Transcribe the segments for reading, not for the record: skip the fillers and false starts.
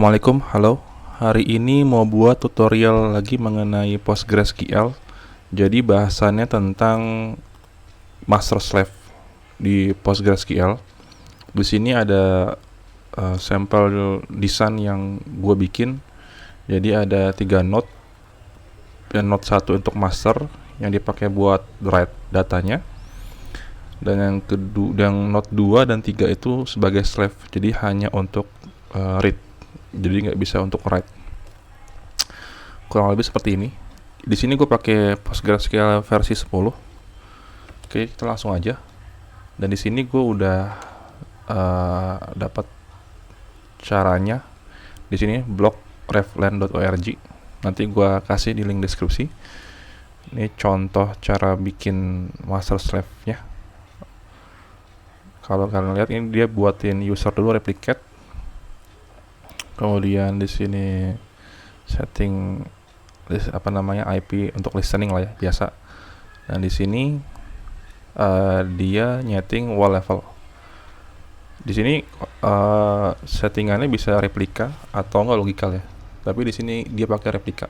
Assalamualaikum, halo. Hari ini mau buat tutorial lagi mengenai PostgreSQL. Jadi bahasannya tentang master slave di PostgreSQL. Di sini ada sampel desain yang gue bikin. Jadi ada 3 node, dan node 1 untuk master yang dipakai buat write datanya, dan yang kedua, yang node 2 dan 3 itu sebagai slave, jadi hanya untuk read, jadi nggak bisa untuk write. Kurang lebih seperti ini. Di sini gue pakai PostgreSQL versi 10. Oke, kita langsung aja. Dan di sini gue udah dapat caranya. Di sini blog refland.org. Nanti gue kasih di link deskripsi. Ini contoh cara bikin master slave-nya. Kalau kalian lihat, ini dia buatin user dulu replicate. Kemudian di sini setting IP untuk listening lah ya, biasa. Dan di sini dia nyeting wall level. Di sini settingannya bisa replika atau enggak logikal ya. Tapi di sini dia pakai replika.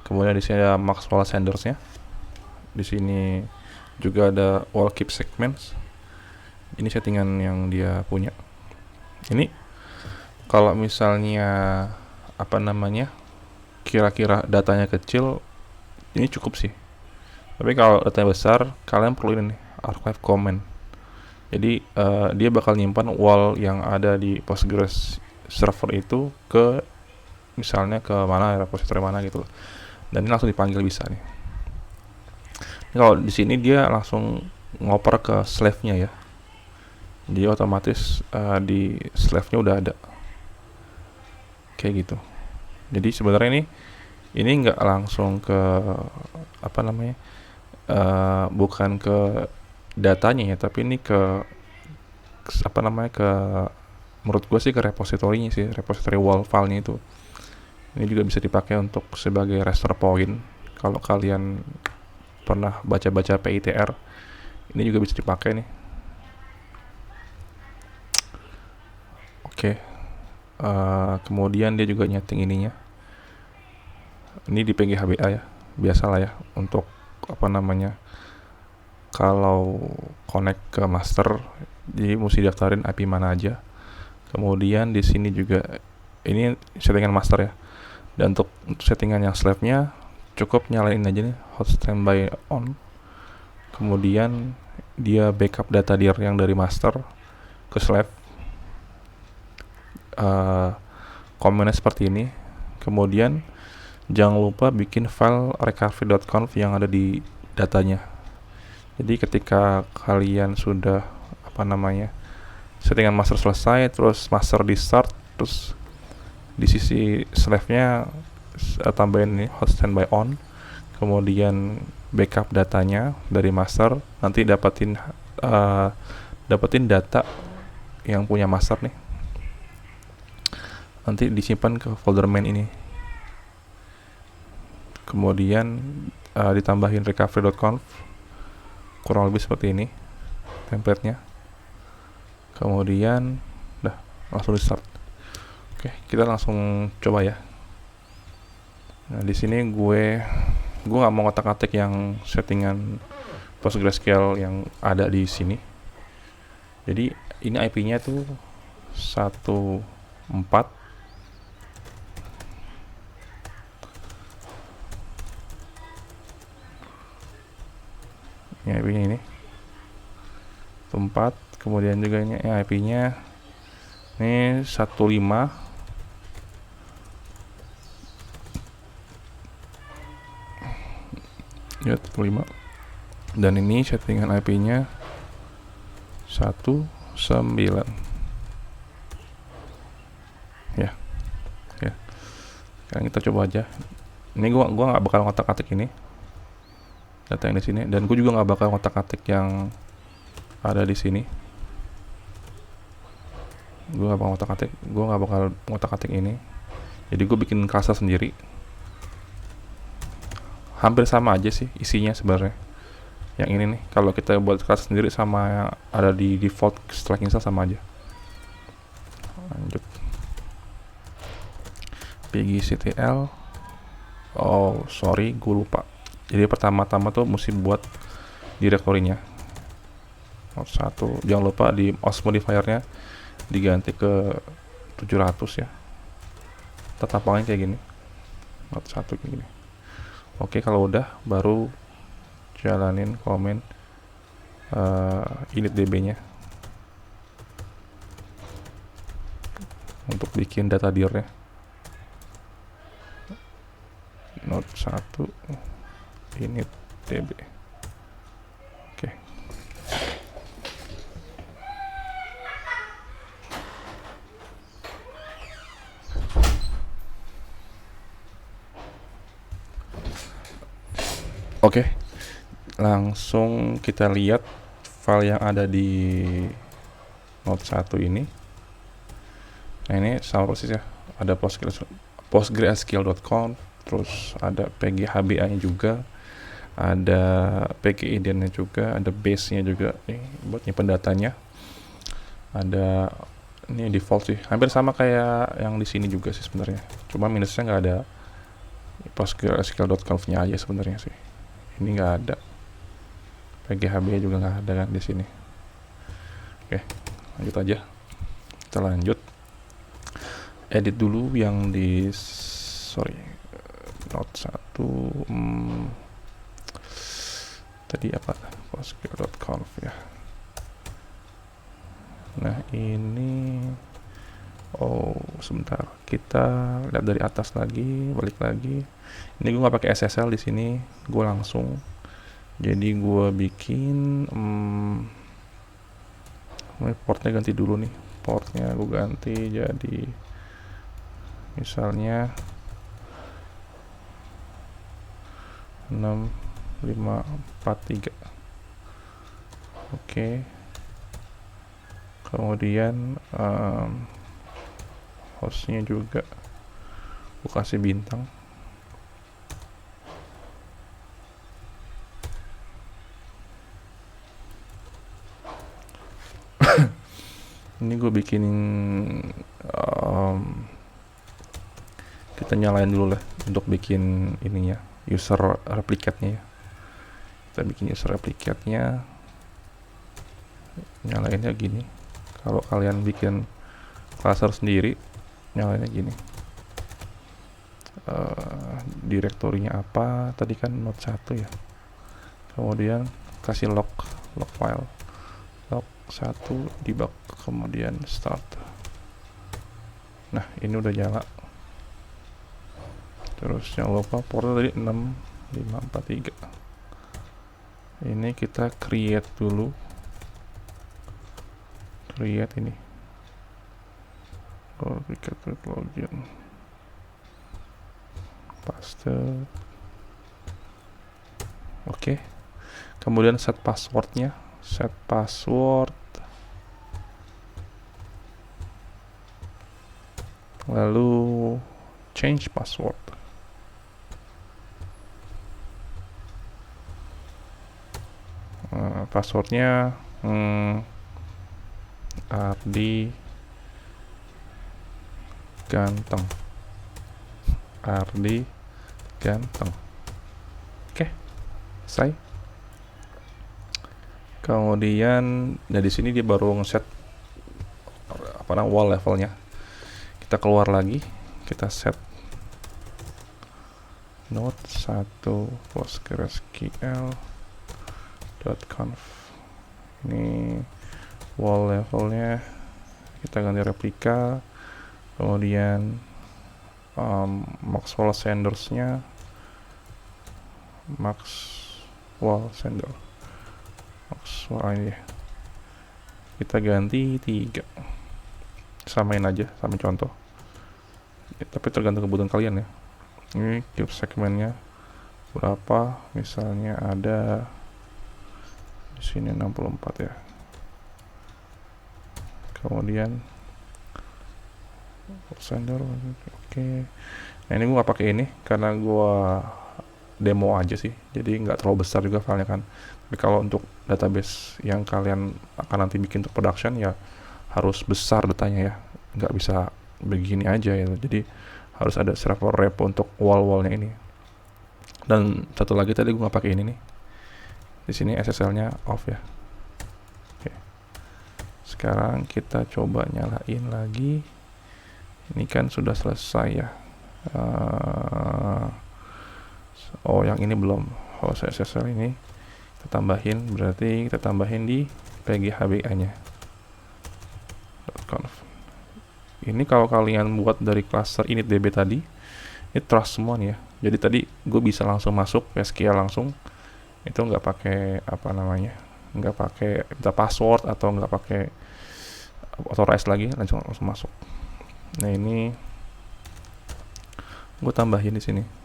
Kemudian di sini ada Maxwell Sanders-nya. Di sini juga ada wall keep segments. Ini settingan yang dia punya. Ini kalau misalnya kira-kira datanya kecil, ini cukup sih. Tapi kalau datanya besar, kalian perlu ini nih, archive comment. Jadi dia bakal nyimpan wall yang ada di Postgres server itu ke misalnya ke mana, repository mana gitu. Dan ini langsung dipanggil bisa nih. Ini kalau di sini dia langsung ngoper ke slave-nya ya. Dia otomatis di slave-nya udah ada. Kayak gitu. Jadi sebenarnya ini nggak langsung ke bukan ke datanya ya, tapi ini ke menurut gue sih ke repositorinya sih, repository wall file-nya itu. Ini juga bisa dipakai untuk sebagai restore point. Kalau kalian pernah baca-baca PITR, ini juga bisa dipakai nih. Oke. Kemudian dia juga nyeting ininya. Ini di PGHBA ya, biasalah ya, untuk kalau connect ke master, jadi mesti daftarin IP mana aja. Kemudian di sini juga ini settingan master ya. Dan untuk settingan yang slave-nya cukup nyalain aja nih hot standby on. Kemudian dia backup data dir yang dari master ke slave. Komennya seperti ini. Kemudian jangan lupa bikin file recovery.conf yang ada di datanya. Jadi ketika kalian sudah settingan master selesai, terus master di start, terus di sisi slave-nya tambahin ini hot standby on, kemudian backup datanya dari master, nanti dapetin data yang punya master nih, nanti disimpan ke folder main ini. Kemudian ditambahin recovery.conf, kurang lebih seperti ini template-nya. Kemudian langsung di start. Oke, kita langsung coba ya. Nah, di sini gue nggak mau ngotak-atik yang settingan PostgreSQL yang ada di sini. Jadi ini IP-nya tuh 14. Ini IP-nya ini 4. Kemudian juga ini IP-nya ini 15. Ya, 15. Dan ini settingan IP-nya 19. Ya. Sekarang kita coba aja. Ini gua nggak bakal ngotak-atik ini data yang di sini, dan gue juga nggak bakal ngotak-atik yang ada di sini. Gue nggak bakal ngotak-atik ini. Jadi gue bikin cluster sendiri. Hampir sama aja sih isinya sebenarnya. Yang ini nih, kalau kita buat cluster sendiri sama yang ada di default setelah install sama aja. Lanjut. PGCTL. Oh sorry, gue lupa. Jadi pertama-tama tuh mesti buat direktorinya. Node 1. Jangan lupa di OS modifiernya diganti ke 700 ya. Tetap pakai kayak gini. Node 1 kayak gini. Oke, kalau udah baru jalanin komen initdb-nya untuk bikin data dir-nya. Node 1 initdb. Oke. Oke. Langsung kita lihat file yang ada di Node 1 ini. Nah, ini sama persis ya. Ada PostgreSQL.com, terus ada PGHBA-nya juga, ada PGIDN-nya juga, ada base-nya juga nih buat nyimpen datanya. Ada ini default sih, hampir sama kayak yang di sini juga sih sebenarnya. Cuma minusnya nggak ada PostgreSQL.conf-nya aja sebenarnya sih. Ini nggak ada. PGHBA juga nggak ada kan di sini. Oke, lanjut aja. Kita lanjut. Edit dulu yang di Node 1 tadi apa? Postgre.conf ya. Nah, ini sebentar. Kita lihat dari atas lagi, balik lagi. Ini gue nggak pakai SSL di sini, gue langsung. Jadi gue bikin portnya ganti dulu nih. Portnya gue ganti jadi misalnya 6543. Oke. Kemudian hostnya juga gue kasih bintang. Ini gue bikin kita nyalain dulu lah untuk bikin ininya, user replicate-nya ya. Kita bikin user replicate-nya, nyalainnya gini. Kalau kalian bikin cluster sendiri, nyalainnya gini. Direktorinya apa? Tadi kan Node 1 ya. Kemudian kasih log file. Log 1 debug, kemudian start. Nah, ini udah nyala. Terus jangan lupa portnya tadi 6543. Ini kita create dulu. Create ini. Replicate login. Paste. Oke. Kemudian set passwordnya. Set password. Lalu change password. Passwordnya Ardi Ganteng. Ardi Ganteng. Oke, selesai. Kemudian dari sini dia baru ngeset wall levelnya. Kita keluar lagi, kita set Node 1 PostgreSQL.conf. Ini wall levelnya kita ganti replika. Kemudian Maxwell Sanders-nya Maxwell ini kita ganti 3. Samain aja sama contoh ya, tapi tergantung kebutuhan kalian ya. Ini keep segmennya berapa, misalnya ada di sini 64 ya. Kemudian sender, oke. Nah, ini gua pakai ini karena gua demo aja sih, jadi nggak terlalu besar juga filenya kan. Tapi kalau untuk database yang kalian akan nanti bikin untuk production ya harus besar datanya ya, nggak bisa begini aja ya. Jadi harus ada server repo untuk wall-wallnya ini. Dan satu lagi tadi gue nggak pakai ini nih. Di sini SSL-nya off ya. Oke. Sekarang kita coba nyalain lagi. Ini kan sudah selesai ya. Oh, yang ini belum. Host SSL ini kita tambahin, berarti kita tambahin di PGHBA-nya. .conf. Ini kalau kalian buat dari cluster initdb tadi, ini trust semua nih ya. Jadi tadi gue bisa langsung masuk SQL langsung, itu nggak pakai apa namanya, nggak pakai minta password atau nggak pakai authorize lagi, langsung masuk. Nah ini gue tambahin di sini.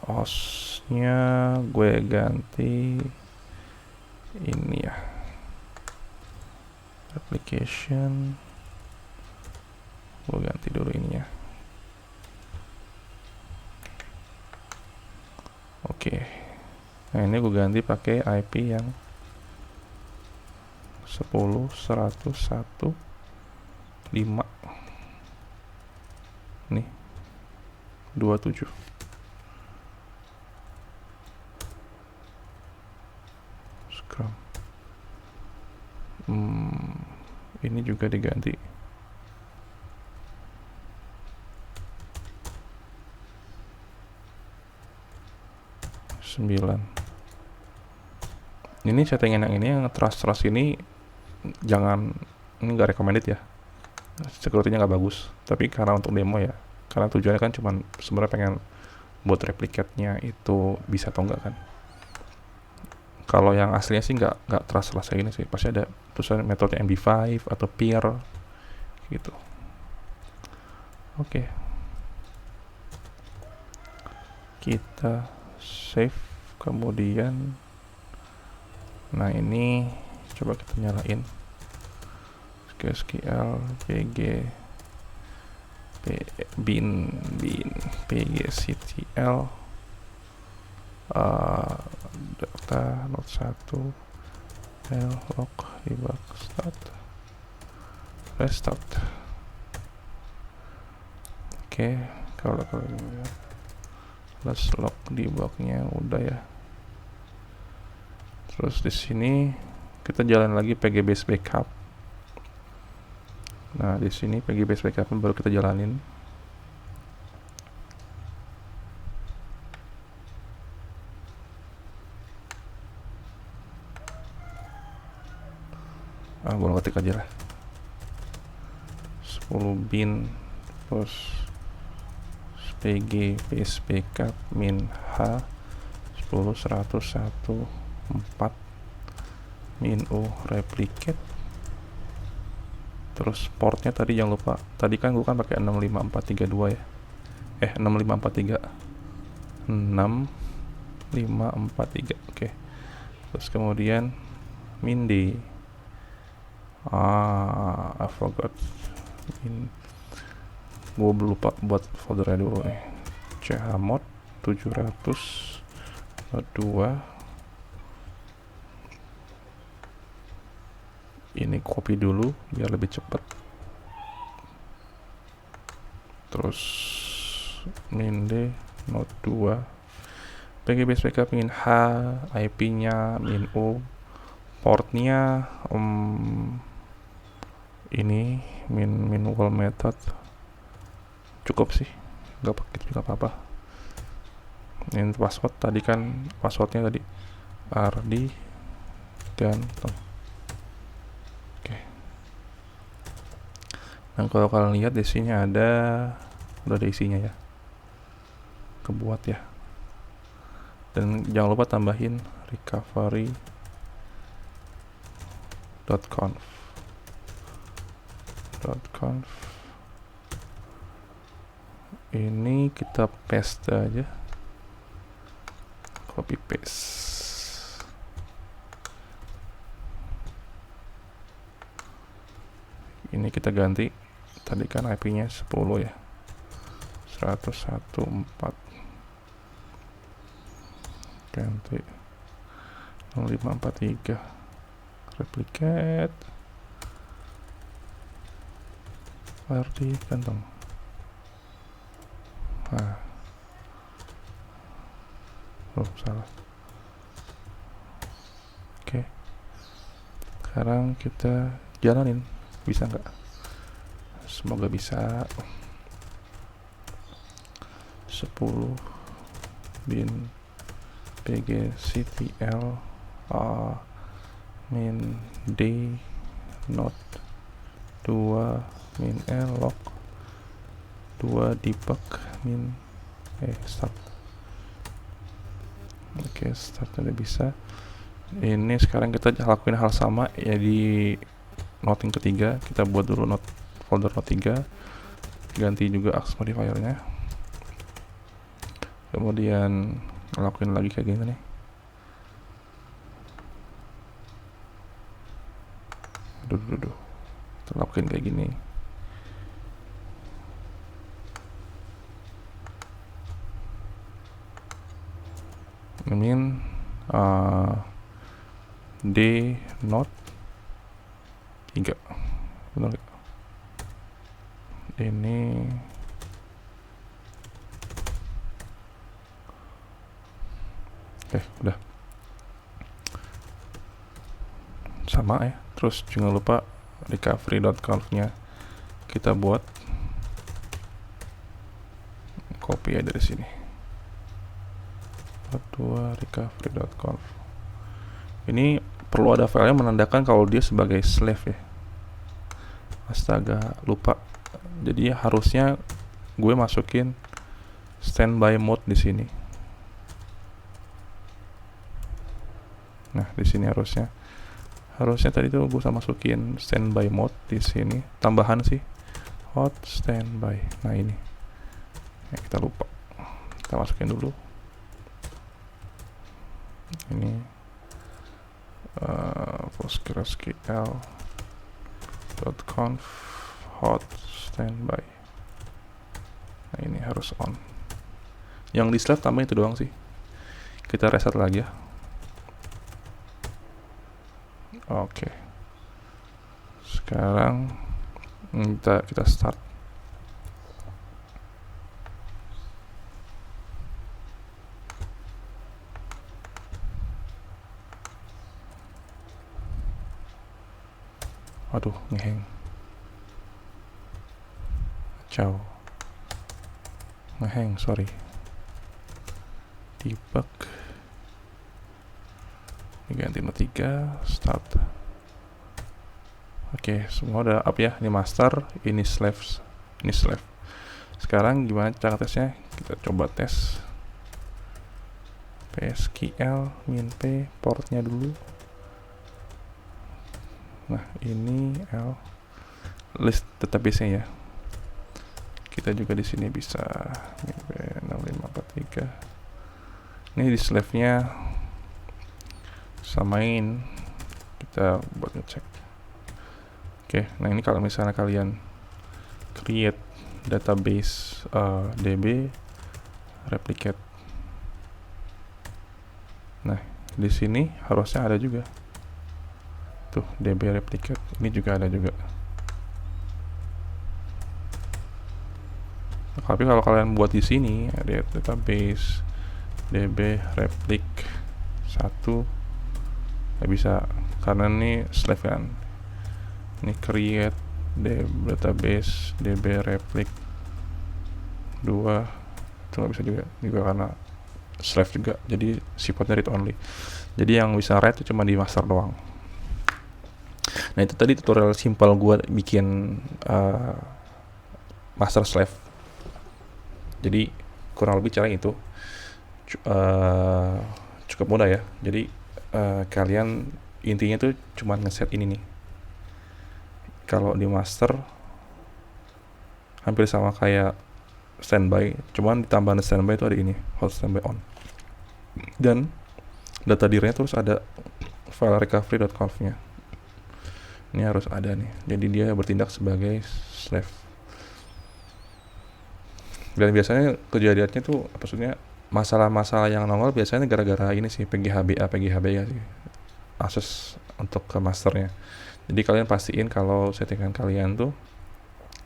Hostnya gue ganti ini ya, application gue ganti dulu ininya. Oke. Nah ini gue ganti pakai IP yang 10.101.5 nih 27. Ini juga diganti. Ini settingan yang ini, yang trust ini jangan, ini nggak recommended ya, security-nya nggak bagus. Tapi karena untuk demo ya, karena tujuannya kan cuman sebenarnya pengen buat replicate-nya itu bisa atau enggak kan. Kalau yang aslinya sih nggak trust kayak gini sih, pasti ada tulisan metode MD5 atau peer gitu. Oke. Kita save, kemudian nah ini coba kita nyalain SQL pg bin pgctl data not 1 log debug start restart. Oke, kalau plus log debugnya udah ya. Terus di sini kita jalan lagi pgbase backup. Nah di sini pgbase backup baru kita jalanin. Gue ngetik aja lah 10 bin plus pg base backup min h 10.101.4 min u replicate. Terus portnya tadi jangan lupa, tadi kan gue kan pakai 65432 ya, 6543 Oke. Terus kemudian min d, I forgot gue lupa buat foldernya dulu nih, chmod 702. Ini copy dulu biar lebih cepat. Terus min d note 2 pgbase backup min h, ip nya min u, portnya ini min wall method cukup sih, nggak pakai juga apa-apa. Ini password tadi kan, passwordnya tadi rd ganteng. Oke. Nah kalau kalian lihat di sini udah ada isinya ya, kebuat ya. Dan jangan lupa tambahin recovery.conf. Ini kita paste aja, copy paste. Ini kita ganti, tadi kan IP nya 10 ya, 101.4 ganti 0543 replicate. file di kantong. Salah. Oke. Sekarang kita jalanin. Bisa nggak? Semoga bisa. 10 bin pgctl min d not 2 min log 2 debug min start. Oke, start udah bisa. Ini sekarang kita lakuin hal sama ya di note yang ketiga. Kita buat dulu folder note 3, ganti juga access modifiernya, kemudian lakuin lagi kayak gini nih. Kita lakuin kayak gini. Min d not 3, benar gak? Ini udah sama ya. Terus jangan lupa recovery.conf nya kita buat, copy ya dari sini, 2 recovery.conf. Ini perlu ada filenya menandakan kalau dia sebagai slave ya. Astaga, lupa. Jadi harusnya gue masukin standby mode di sini. Nah, di sini harusnya tadi tuh gue masukin standby mode di sini. Tambahan sih, hot standby. Nah ini, ya, kita lupa. Kita masukin dulu. Ini postgresql.conf hot standby. Nah ini harus on. Yang di slave tambah itu doang sih. Kita reset lagi ya. Oke. Sekarang kita start. Waduh, ngeheng. Ngeheng, sorry. Debug. Ganti note 3, start. Oke, semua udah up ya. Ini master, ini slave. Sekarang gimana cara tesnya? Kita coba tes psql -p portnya dulu. Nah, ini list database-nya ya. Kita juga di sini bisa -p6543. Ini di slave-nya samain, kita buat ngecek. Oke, nah ini kalau misalnya kalian create database db replicate, nah di sini harusnya ada juga tuh db replicate. Ini juga ada juga. Tapi kalau kalian buat di sini ada database db replic 1, nggak bisa karena ini slave kan. Ini create database db replic 2 itu nggak bisa juga karena slave juga, jadi sifatnya read only. Jadi yang bisa write itu cuma di master doang. Nah itu tadi tutorial simpel gue bikin master slave. Jadi kurang lebih cara itu cukup mudah ya. Jadi kalian intinya tuh cuma ngeset ini nih. Kalau di master hampir sama kayak standby, cuman ditambah standby itu ada ini, hot standby on. Dan data dirnya terus ada file recovery.conf nya. Ini harus ada nih. Jadi dia bertindak sebagai slave. Dan biasanya kejadiannya tuh maksudnya masalah-masalah yang nongol biasanya gara-gara ini sih, PGHBA ya sih, akses untuk ke masternya. Jadi kalian pastiin kalau settingan kalian tuh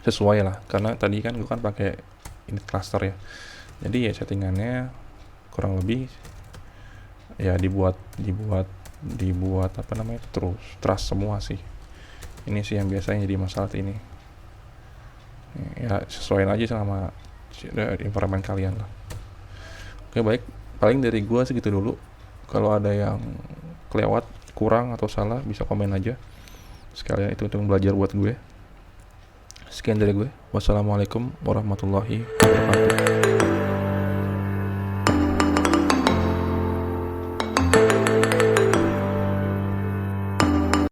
sesuai lah, karena tadi kan gue kan pakai init cluster ya, jadi ya settingannya kurang lebih ya dibuat apa namanya, terus trust semua sih. Ini sih yang biasanya jadi masalah ini ya, sesuaiin aja sama environment kalian lah. Oke, baik, paling dari gue segitu dulu. Kalau ada yang kelewat, kurang atau salah, bisa komen aja, sekalian itu untuk belajar buat gue. Sekian dari gue, wassalamualaikum warahmatullahi wabarakatuh.